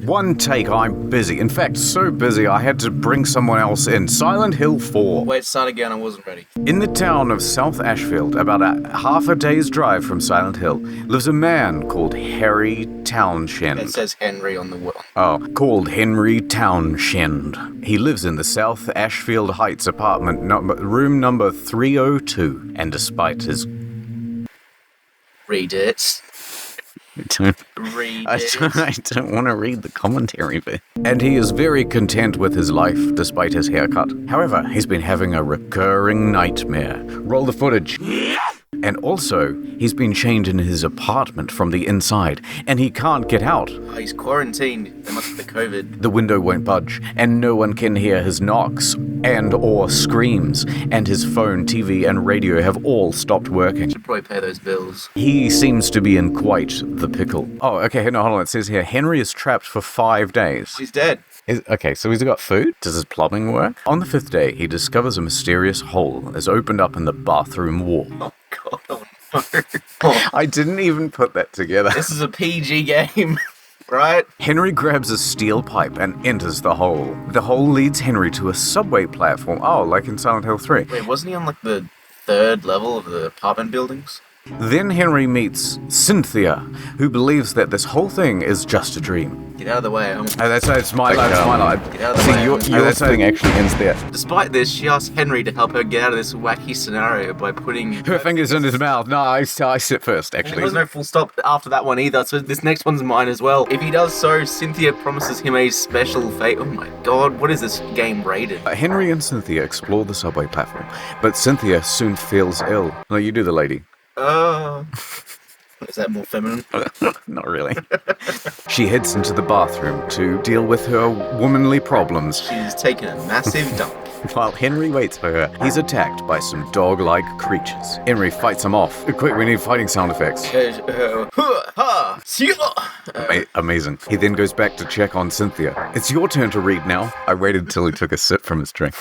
One take, I'm busy. In fact, so busy I had to bring someone else in. Silent Hill 4. Wait, start again, I wasn't ready. In the town of South Ashfield, about half a day's drive from Silent Hill, lives a man called Harry Townshend. It says Henry on the wall. Oh, called Henry Townshend. He lives in the South Ashfield Heights apartment, room number 302. And despite his... Read it. I don't want to read the commentary bit. And he is very content with his life, despite his haircut. However, he's been having a recurring nightmare. Roll the footage. And also, he's been chained in his apartment from the inside, and he can't get out. Oh, he's quarantined. There must be COVID. The window won't budge, and no one can hear his knocks and or screams, and his phone, TV, and radio have all stopped working. Should probably pay those bills. He seems to be in quite the pickle. Oh, okay, no, hold on. It says here, Henry is trapped for 5 days. He's dead. Okay, so he's got food? Does his plumbing work? On the 5th day, he discovers a mysterious hole is opened up in the bathroom wall. Oh, God, oh, no. Oh. I didn't even put that together. This is a PG game, right? Henry grabs a steel pipe and enters the hole. The hole leads Henry to a subway platform. Oh, like in Silent Hill 3. Wait, wasn't he on, like, the 3rd level of the apartment buildings? Then Henry meets Cynthia, who believes that this whole thing is just a dream. Get out of the way. That's my line. That's my line. Get out of the way. Your thing actually ends there. Despite this, she asks Henry to help her get out of this wacky scenario by putting her fingers in his mouth. No, I sit first, actually. There was no full stop after that one either, so this next one's mine as well. If he does so, Cynthia promises him a special fate. Oh my God, what is this game rated? Henry and Cynthia explore the subway platform, but Cynthia soon feels ill. No, you do the lady. Is that more feminine? Not really. She heads into the bathroom to deal with her womanly problems. She's taken a massive dump. While Henry waits for her, he's attacked by some dog-like creatures. Henry fights him off. Quick, we need fighting sound effects. Amazing. He then goes back to check on Cynthia. It's your turn to read now. I waited till he took a sip from his drink.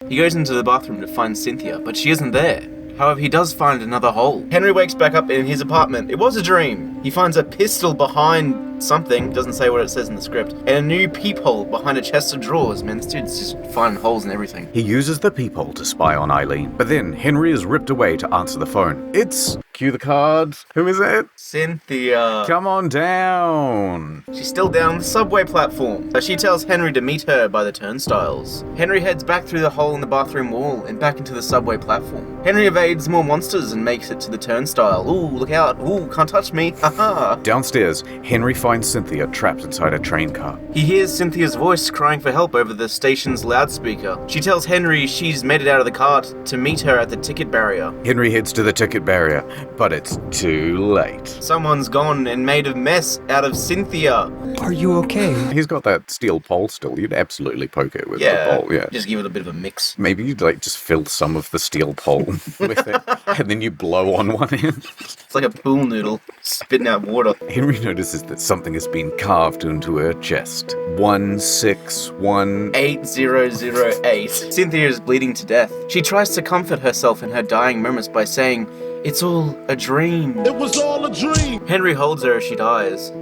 He goes into the bathroom to find Cynthia, but she isn't there. However, he does find another hole. Henry wakes back up in his apartment. It was a dream. He finds a pistol behind something, doesn't say what it says in the script, and a new peephole behind a chest of drawers. Man, this dude's just finding holes in everything. He uses the peephole to spy on Eileen, but then Henry is ripped away to answer the phone. It's... Cue the cards. Who is it? Cynthia. Come on down. She's still down on the subway platform, so she tells Henry to meet her by the turnstiles. Henry heads back through the hole in the bathroom wall and back into the subway platform. Henry evades more monsters and makes it to the turnstile. Ooh, look out. Ooh, can't touch me. Haha. Downstairs, Henry finds Cynthia trapped inside a train car. He hears Cynthia's voice crying for help over the station's loudspeaker. She tells Henry she's made it out of the car to meet her at the ticket barrier. Henry heads to the ticket barrier, but it's too late. Someone's gone and made a mess out of Cynthia. Are you okay? He's got that steel pole still. You'd absolutely poke it with the pole, yeah. Just give it a bit of a mix. Maybe you'd just fill some of the steel pole with it, and then you blow on one end. It's like a pool noodle spitting out water. Henry notices that something has been carved into her chest. 161 8008. Cynthia is bleeding to death. She tries to comfort herself in her dying moments by saying, "It's all a dream." It was all a dream. Henry holds her as she dies.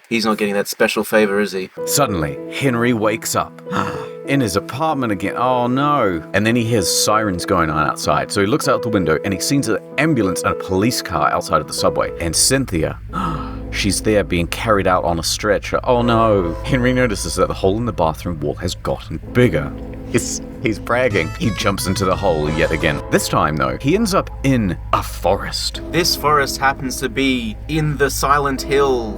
He's not getting that special favor, is he? Suddenly, Henry wakes up. In his apartment again. Oh no. And then he hears sirens going on outside. So he looks out the window and he sees an ambulance and a police car outside of the subway. And Cynthia, she's there being carried out on a stretcher. Oh no. Henry notices that the hole in the bathroom wall has gotten bigger. He's bragging. He jumps into the hole yet again. This time, though, he ends up in a forest. This forest happens to be in the Silent Hill.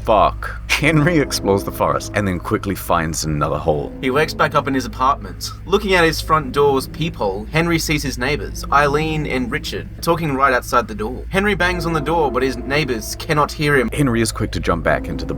Fuck. Henry explores the forest and then quickly finds another hole. He wakes back up in his apartment. Looking at his front door's peephole, Henry sees his neighbors, Eileen and Richard, talking right outside the door. Henry bangs on the door, but his neighbors cannot hear him. Henry is quick to jump back into the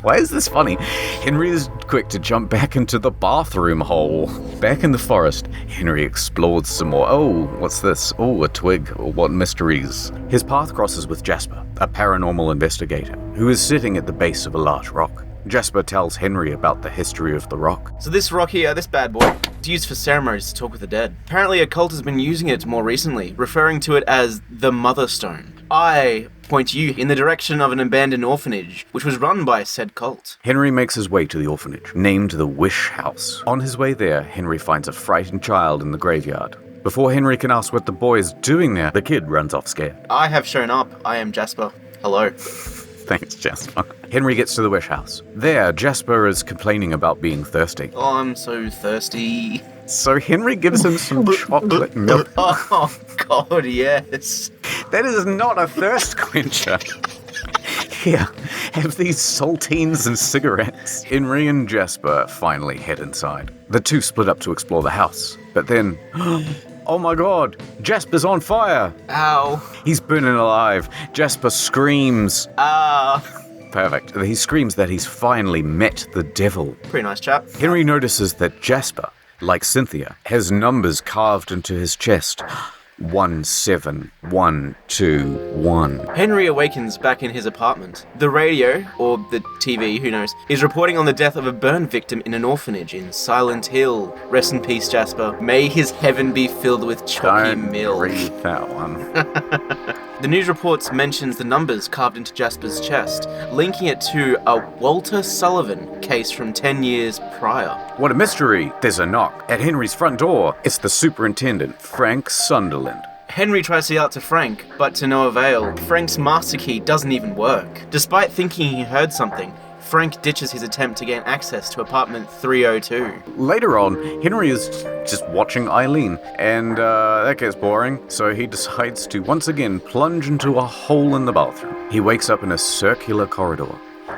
Why is this funny? Henry is quick to jump back into the bathroom hole. Back in the forest, Henry explores some more. Oh, what's this? Oh, a twig. What mysteries? His path crosses with Jasper, a paranormal investigator, who is sitting at the base of a large rock. Jasper tells Henry about the history of the rock. So this rock here, this bad boy, is used for ceremonies to talk with the dead. Apparently a cult has been using it more recently, referring to it as the Mother Stone. I point you in the direction of an abandoned orphanage, which was run by said cult. Henry makes his way to the orphanage, named the Wish House. On his way there, Henry finds a frightened child in the graveyard. Before Henry can ask what the boy is doing there, the kid runs off scared. I have shown up. I am Jasper. Hello. Thanks, Jasper. Henry gets to the Wish House. There, Jasper is complaining about being thirsty. Oh, I'm so thirsty. So Henry gives him some chocolate milk. Oh, God, yes. That is not a thirst quencher. Here, have these saltines and cigarettes. Henry and Jasper finally head inside. The two split up to explore the house. But then, oh my God, Jasper's on fire. Ow. He's burning alive. Jasper screams. Ah. Perfect. He screams that he's finally met the devil. Pretty nice chap. Henry notices that Jasper, like Cynthia, has numbers carved into his chest. 17121. Henry awakens back in his apartment. The radio, or the TV, who knows, is reporting on the death of a burn victim in an orphanage in Silent Hill. Rest in peace, Jasper. May his heaven be filled with chalky Don't milk. read that one. The news reports mentions the numbers carved into Jasper's chest, linking it to a Walter Sullivan case from 10 years prior. What a mystery! There's a knock at Henry's front door. It's the superintendent, Frank Sunderland. Henry tries to yell to Frank, but to no avail. Frank's master key doesn't even work. Despite thinking he heard something, Frank ditches his attempt to gain access to apartment 302. Later on, Henry is just watching Eileen, and that gets boring, so he decides to once again plunge into a hole in the bathroom. He wakes up in a circular corridor.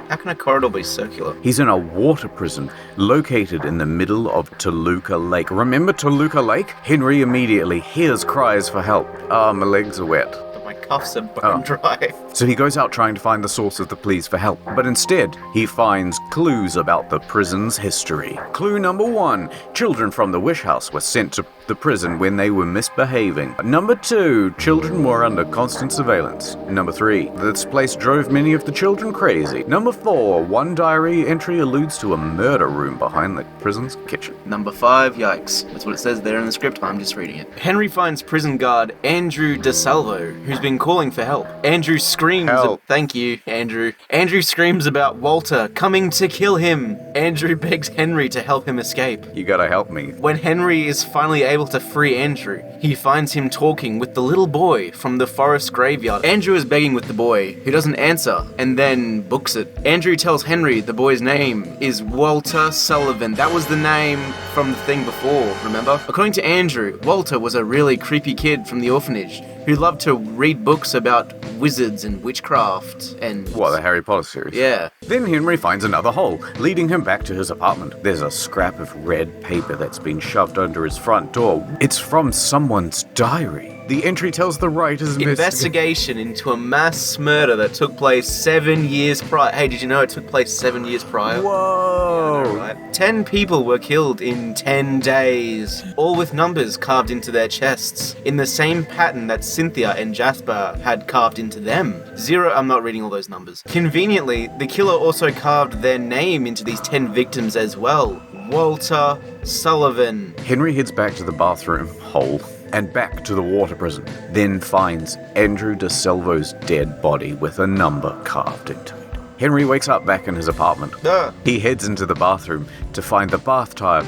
How can a corridor be circular? He's in a water prison located in the middle of Toluca Lake. Remember Toluca Lake? Henry immediately hears cries for help. Ah, my legs are wet. But my cuffs are bone dry. So he goes out trying to find the source of the pleas for help, but instead, he finds clues about the prison's history. Clue number 1, children from the Wish House were sent to the prison when they were misbehaving. Number 2, children were under constant surveillance. Number 3, this place drove many of the children crazy. Number 4, one diary entry alludes to a murder room behind the prison's kitchen. Number 5, yikes. That's what it says there in the script, I'm just reading it. Henry finds prison guard Andrew DeSalvo, who's been calling for help. Andrew screams... Help. Thank you, Andrew. Andrew screams about Walter coming to kill him. Andrew begs Henry to help him escape. You gotta help me. When Henry is finally able to free Andrew, he finds him talking with the little boy from the forest graveyard. Andrew is begging with the boy, who doesn't answer, and then books it. Andrew tells Henry the boy's name is Walter Sullivan. That was the name from the thing before, remember? According to Andrew, Walter was a really creepy kid from the orphanage who loved to read books about wizards and witchcraft and... What, the Harry Potter series? Yeah. Then Henry finds another hole, leading him back to his apartment. There's a scrap of red paper that's been shoved under his front door. It's from someone's diary. The entry tells the writer's investigation into a mass murder that took place 7 years prior. Hey, did you know it took place 7 years prior? Whoa! Yeah, right? 10 people were killed in 10 days, all with numbers carved into their chests, in the same pattern that Cynthia and Jasper had carved into them. 0, I'm not reading all those numbers. Conveniently, the killer also carved their name into these 10 victims as well. Walter Sullivan. Henry heads back to the bathroom hole and back to the water prison, then finds Andrew DeSalvo's dead body with a number carved into it. Henry wakes up back in his apartment. He heads into the bathroom to find the bathtub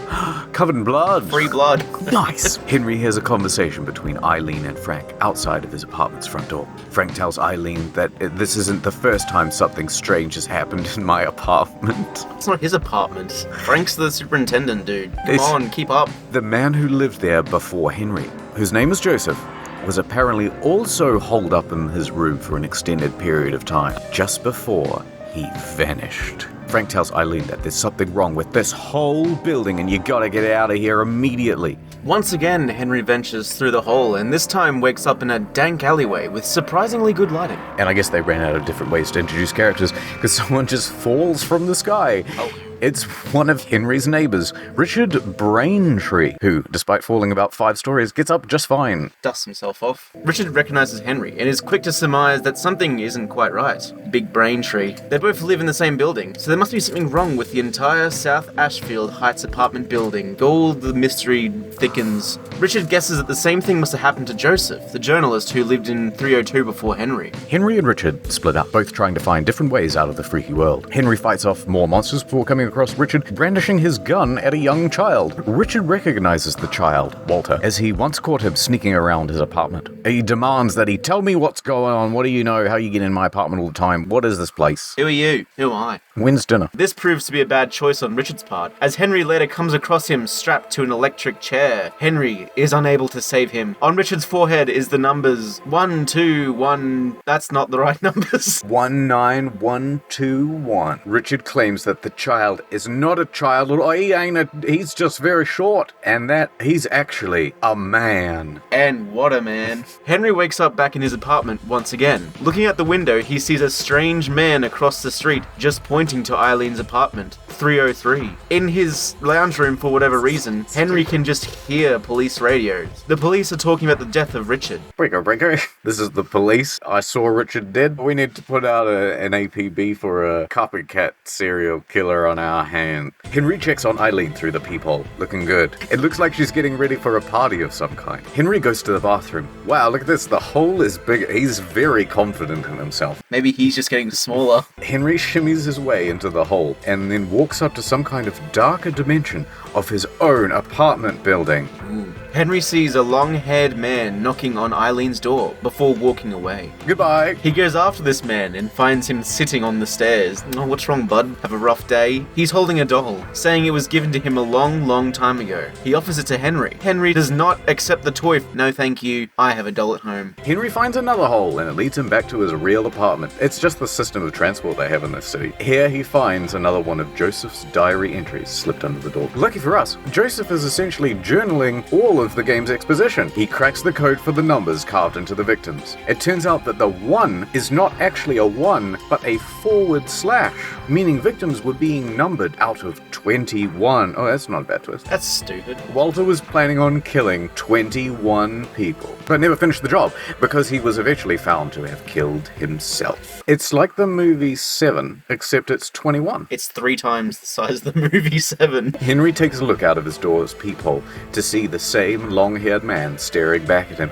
covered in blood. Free blood. Nice. Henry hears a conversation between Eileen and Frank outside of his apartment's front door. Frank tells Eileen that this isn't the first time something strange has happened in my apartment. It's not his apartment. Frank's the superintendent, dude. Come on, keep up. The man who lived there before Henry, whose name is Joseph, was apparently also holed up in his room for an extended period of time, just before he vanished. Frank tells Eileen that there's something wrong with this whole building and you gotta get out of here immediately. Once again, Henry ventures through the hole and this time wakes up in a dank alleyway with surprisingly good lighting. And I guess they ran out of different ways to introduce characters because someone just falls from the sky. Oh. It's one of Henry's neighbors, Richard Braintree, who, despite falling about 5 stories, gets up just fine. Dusts himself off. Richard recognizes Henry and is quick to surmise that something isn't quite right. Big Braintree. They both live in the same building, so there must be something wrong with the entire South Ashfield Heights apartment building. All the mystery thickens. Richard guesses that the same thing must have happened to Joseph, the journalist who lived in 302 before Henry. Henry and Richard split up, both trying to find different ways out of the freaky world. Henry fights off more monsters before coming across Richard brandishing his gun at a young child. Richard recognizes the child, Walter, as he once caught him sneaking around his apartment. He demands that he tell me what's going on. What do you know? How you get in my apartment all the time? What is this place? Who are you? Who am I? When's dinner? This proves to be a bad choice on Richard's part, as Henry later comes across him strapped to an electric chair. Henry is unable to save him. On Richard's forehead is the numbers 1, 2, 1... That's not the right numbers. 19121. Richard claims that the child is not a child, or he's just very short, and that he's actually a man. And what a man. Henry wakes up back in his apartment once again. Looking out the window, he sees a strange man across the street, just pointing to Eileen's apartment, 303. In his lounge room, for whatever reason, Henry can just hear police radios. The police are talking about the death of Richard. Breaker. This is the police. I saw Richard dead. We need to put out an APB for a copycat serial killer on our hand. Henry checks on Eileen through the peephole, looking good. It looks like she's getting ready for a party of some kind. Henry goes to the bathroom. Wow, look at this. The hole is big. He's very confident in himself. Maybe he's just getting smaller. Henry shimmies his way into the hole and then walks up to some kind of darker dimension of his own apartment building. Ooh. Henry sees a long-haired man knocking on Eileen's door before walking away. Goodbye. He goes after this man and finds him sitting on the stairs. Oh, what's wrong, bud? Have a rough day? He's holding a doll, saying it was given to him a long, long time ago. He offers it to Henry. Henry does not accept the toy. No, thank you. I have a doll at home. Henry finds another hole and it leads him back to his real apartment. It's just the system of transport they have in this city. Here he finds another one of Joseph's diary entries slipped under the door. Lucky for us, Joseph is essentially journaling all of the game's exposition. He cracks the code for the numbers carved into the victims. It turns out that the 1 is not actually a 1, but a /, meaning victims were being numbered out of 21. Oh, that's not a bad twist. That's stupid. Walter was planning on killing 21 people, but never finished the job because he was eventually found to have killed himself. It's like the movie 7, except it's 21. It's 3 times the size of the movie 7. Henry takes a look out of his door's peephole to see the same long-haired man staring back at him.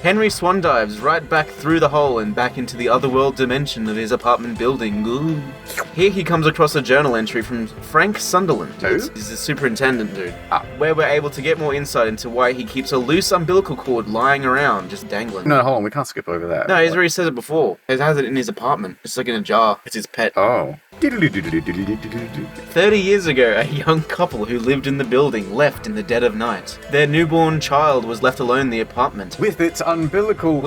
Henry swan dives right back through the hole and back into the otherworld dimension of his apartment building. Ooh. Here he comes across a journal entry from Frank Sunderland. Who? He's the superintendent dude. Where we're able to get more insight into why he keeps a loose umbilical cord lying around, just dangling. No, hold on, we can't skip over that. No, he's already said it before. He has it in his apartment. It's like in a jar. It's his pet. Oh. 30 years ago, a young couple who lived in the building left in the dead of night. Their newborn child was left alone in the apartment. With its umbilical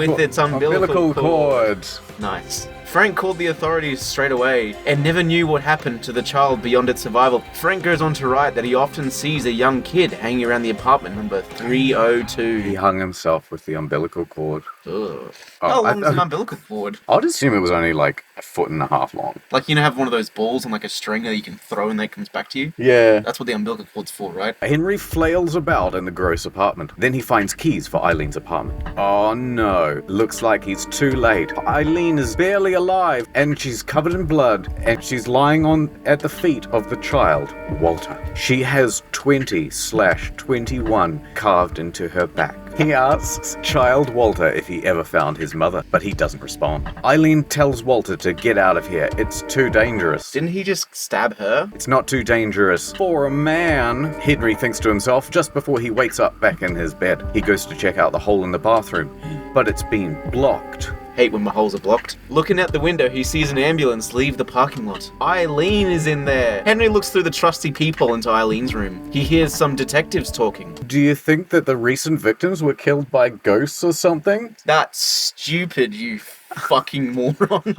cord. Nice. Frank called the authorities straight away and never knew what happened to the child beyond its survival. Frank goes on to write that he often sees a young kid hanging around the apartment number 302. He hung himself with the umbilical cord. Ugh. How long is an umbilical cord? I'd assume it was only like 1.5 feet long. Like, you know, have one of those balls on like a string that you can throw and that comes back to you? Yeah. That's what the umbilical cord's for, right? Henry flails about in the gross apartment. Then he finds keys for Eileen's apartment. Oh no. Looks like he's too late. Eileen is barely alive and she's covered in blood and she's lying at the feet of the child, Walter. She has 20/21 carved into her back. He asks child Walter if he ever found his mother, but he doesn't respond. Eileen tells Walter to get out of here. It's too dangerous. Didn't he just stab her? It's not too dangerous for a man, Henry thinks to himself just before he wakes up back in his bed. He goes to check out the hole in the bathroom, but it's been blocked. Hate when my holes are blocked. Looking out the window, he sees an ambulance leave the parking lot. Eileen is in there. Henry looks through the trusty peephole into Eileen's room. He hears some detectives talking. Do you think that the recent victims were killed by ghosts or something? That's stupid, you fucking moron.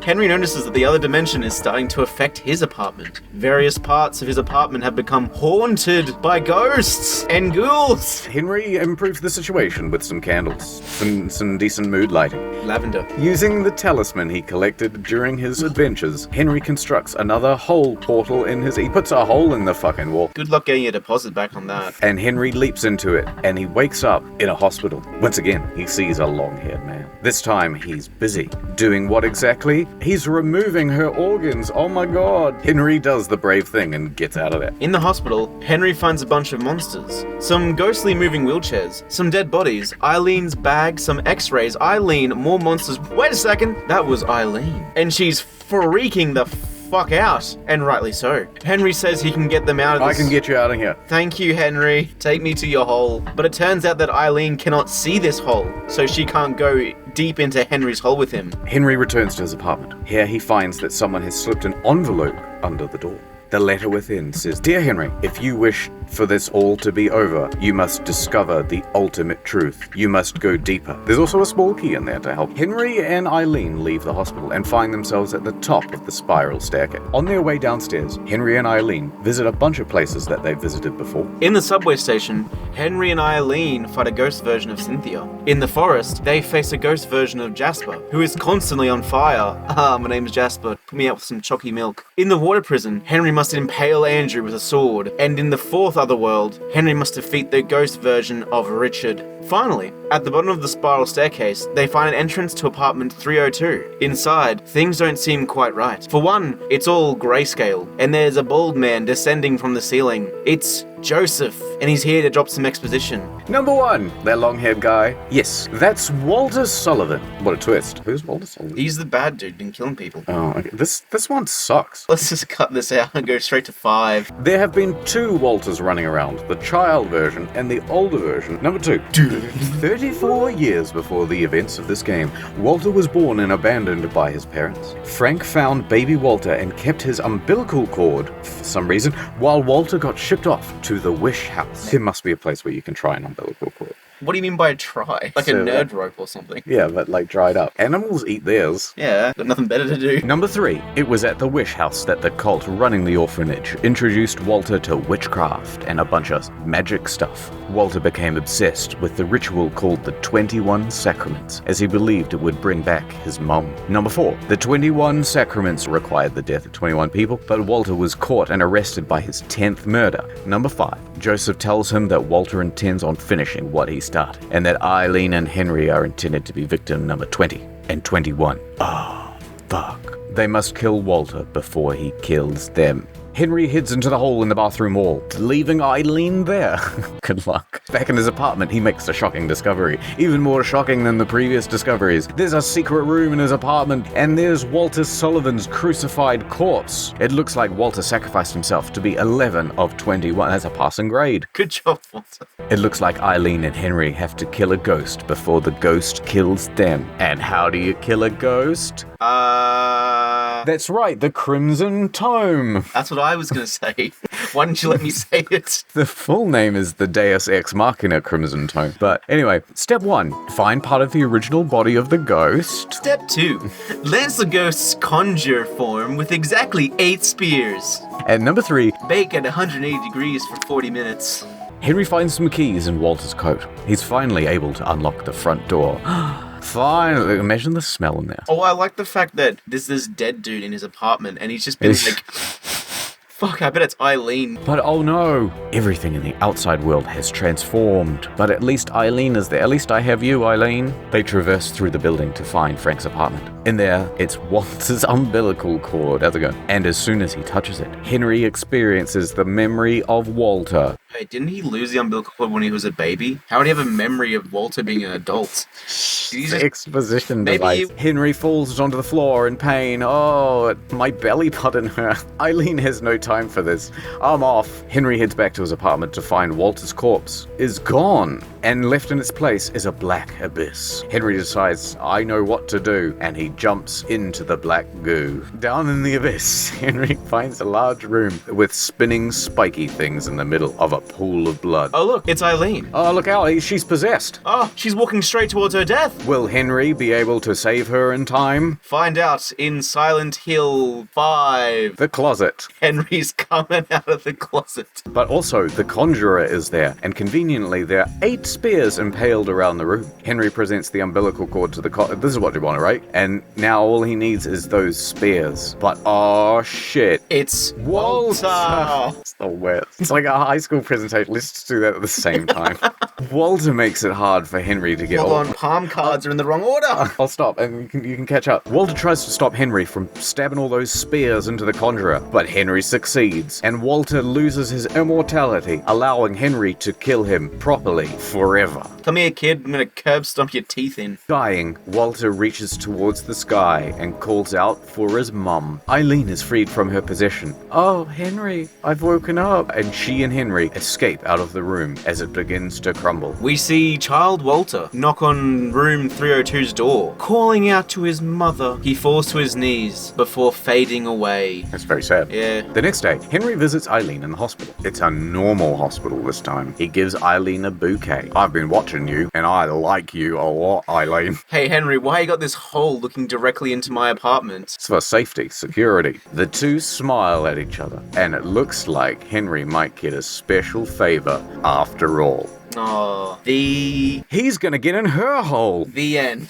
Henry notices that the other dimension is starting to affect his apartment. Various parts of his apartment have become haunted by ghosts and ghouls. Henry improves the situation with some candles, some decent mood lighting. lavender. Using the talisman he collected during his adventures, Henry constructs another hole portal in his... He puts a hole in the fucking wall. Good luck getting a deposit back on that. And Henry leaps into it, and he wakes up in a hospital. Once again, he sees a long-haired man. This time, he's busy. Doing what exactly? He's removing her organs. Oh my god. Henry does the brave thing and gets out of there. In the hospital, Henry finds a bunch of monsters. Some ghostly moving wheelchairs, some dead bodies, Eileen's bag, some x-rays, Eileen, more monsters. Wait a second, that was Eileen. And she's freaking the fuck out, and rightly so. Henry says he can get them out of this. I can get you out of here. Thank you, Henry. Take me to your hole. But it turns out that Eileen cannot see this hole, so she can't go deep into Henry's hole with him. Henry returns to his apartment. Here he finds that someone has slipped an envelope under the door. The letter within says, "Dear Henry, if you wish for this all to be over, you must discover the ultimate truth. You must go deeper." There's also a small key in there to help. Henry and Eileen leave the hospital and find themselves at the top of the spiral staircase. On their way downstairs, Henry and Eileen visit a bunch of places that they've visited before. In the subway station, Henry and Eileen fight a ghost version of Cynthia. In the forest, they face a ghost version of Jasper, who is constantly on fire. My name is Jasper. Put me out with some chalky milk. In the water prison, Henry must impale Andrew with a sword. And in the fourth otherworld, Henry must defeat the ghost version of Richard. Finally, at the bottom of the spiral staircase, they find an entrance to apartment 302. Inside, things don't seem quite right. For one, it's all grayscale, and there's a bald man descending from the ceiling. It's Joseph, and he's here to drop some exposition. Number 1, that long-haired guy. Yes, that's Walter Sullivan. What a twist. Who's Walter Sullivan? He's the bad dude, been killing people. Oh, okay. This one sucks. Let's just cut this out and go straight to 5. There have been 2 Walters running around, the child version and the older version. Number 2. 34 years before the events of this game, Walter was born and abandoned by his parents. Frank found baby Walter and kept his umbilical cord, for some reason, while Walter got shipped off to the Wish House. There must be a place where you can try an umbilical cord. What do you mean by a try? Like So, a nerd rope or something? Yeah, but like dried up. Animals eat theirs. Yeah, got nothing better to do. Number 3. It was at the Wish House that the cult running the orphanage introduced Walter to witchcraft and a bunch of magic stuff. Walter became obsessed with the ritual called the 21 Sacraments, as he believed it would bring back his mum. Number 4. The 21 Sacraments required the death of 21 people, but Walter was caught and arrested by his 10th murder. Number 5. Joseph tells him that Walter intends on finishing what he started, and that Eileen and Henry are intended to be victim number 20 and 21. Oh, fuck. They must kill Walter before he kills them. Henry heads into the hole in the bathroom wall, leaving Eileen there. Good luck. Back in his apartment, he makes a shocking discovery. Even more shocking than the previous discoveries. There's a secret room in his apartment, and there's Walter Sullivan's crucified corpse. It looks like Walter sacrificed himself to be 11 of 21. That's a passing grade. Good job, Walter. It looks like Eileen and Henry have to kill a ghost before the ghost kills them. And how do you kill a ghost? That's right, the Crimson Tome. That's what I was going to say. Why didn't you let me say it? The full name is the Deus Ex Machina Crimson Tome. But anyway, step 1, find part of the original body of the ghost. Step 2, lance the ghost's conjure form with exactly 8 spears. And number 3, Bake at 180 degrees for 40 minutes. Henry finds some keys in Walter's coat. He's finally able to unlock the front door. Finally, imagine the smell in there. Oh, I like the fact that there's this dead dude in his apartment and he's just been like, fuck, I bet it's Eileen. But oh no, everything in the outside world has transformed. But at least Eileen is there. At least I have you, Eileen. They traverse through the building to find Frank's apartment. In there, it's Walter's umbilical cord. How's it going? And as soon as he touches it, Henry experiences the memory of Walter. Hey, didn't he lose the umbilical cord when he was a baby? How would he have a memory of Walter being an adult? Exposition device. Henry falls onto the floor in pain. Oh, my belly button hurt. Eileen has no time for this. I'm off. Henry heads back to his apartment to find Walter's corpse is gone, and left in its place is a black abyss. Henry decides, I know what to do, and he jumps into the black goo. Down in the abyss, Henry finds a large room with spinning spiky things in the middle of a pool of blood. Oh look, it's Eileen. Oh, look out, she's possessed. Oh, she's walking straight towards her death. Will Henry be able to save her in time? Find out in Silent Hill 5. The closet. Henry's coming out of the closet. But also, the conjurer is there, and conveniently, there are 8 spears impaled around the room. Henry presents the umbilical cord to the this is what you want, right? And now all he needs is those spears. But oh shit. It's Walter! It's the worst. It's like a high school presentation. Let's just do that at the same time. Walter makes it hard for Henry to get Hold on, palm cards are in the wrong order. I'll stop, and you can catch up. Walter tries to stop Henry from stabbing all those spears into the conjurer, but Henry succeeds, and Walter loses his immortality, allowing Henry to kill him properly forever. Come here, kid. I'm gonna curb stomp your teeth in. Dying, Walter reaches towards the sky and calls out for his mum. Eileen is freed from her possession. Oh, Henry, I've woken up. And she and Henry escape out of the room as it begins to crumble. We see child Walter knock on room 302's door, calling out to his mother. He falls to his knees before fading away. That's very sad. Yeah. The next day, Henry visits Eileen in the hospital. It's a normal hospital this time. He gives Eileen a bouquet. I've been watching you, and I like you a lot, Eileen. Hey, Henry, why you got this hole looking directly into my apartment? It's for safety, security. The two smile at each other, and it looks like Henry might get a special favor after all. Oh, He's gonna get in her hole. the end.